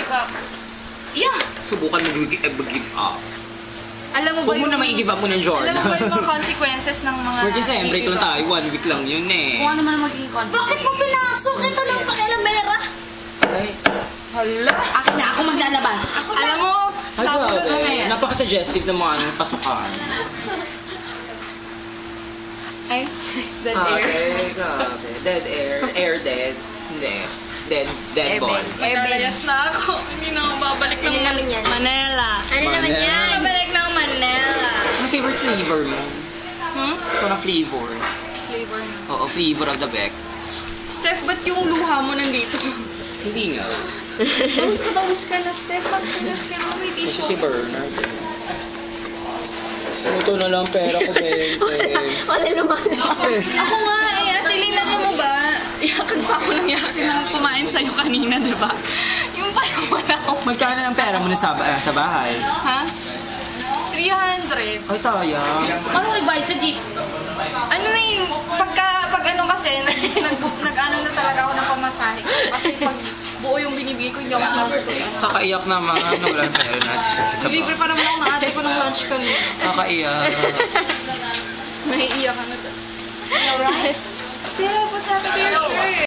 give up. Yeah. Subukan mag-give up. Alam mo ba Huwag mo na mai-give up mo ng Jordan. Alam mo ba yung mga consequences ng mga... For December, break lang tayo. 1 week lang yun eh. Kung ano man ang magiging consequence. Bakit mo pinasok? Ito lang pakialamera. Ay. Hala. Akin na, ako maglalabas. Alam mo, sabi ko na ngayon. Napaka-suggestive ng mga pasukan. Ay, dead air. Grabe. Dead air. Air dead. Hindi. Dead ball. Maglalayas na ako. Hindi na ako babalik ng Ano naman yan? Manila. Ano naman Manila. yan? Babalik ng Manila. Ano favorite flavor mo? So na flavor. Flavor na. Oo, flavor of the back. Steph, ba't yung luha mo nandito? Hindi nga. Bawis ka na, Steph. Magpunas ka na. May tissue. Si Bernard. Ito na lang pera ko, babe. Wala naman. Ako nga eh, Ate Lina, alam mo ba? Yakag pa ako ng yakag nang kumain sa'yo kanina, di ba? Yung pa yung wala akong... Magkano ang pera mo na sa bahay? Ha? 300. Ay, sayang. Paano nagbayad sa jeep? Ano na yung... Pag ano kasi, nag-ano na talaga ako ng pamasahe. Kasi pag buo yung binibigay ko, hindi ako sinusukuyan. Kakaiyak naman. Wala ang pera natin sa Libre pa naman ako ng ate ko ng lunch kanina. Kakaiyak. May iyak ka na. Alright. Steph, what happened to your shirt?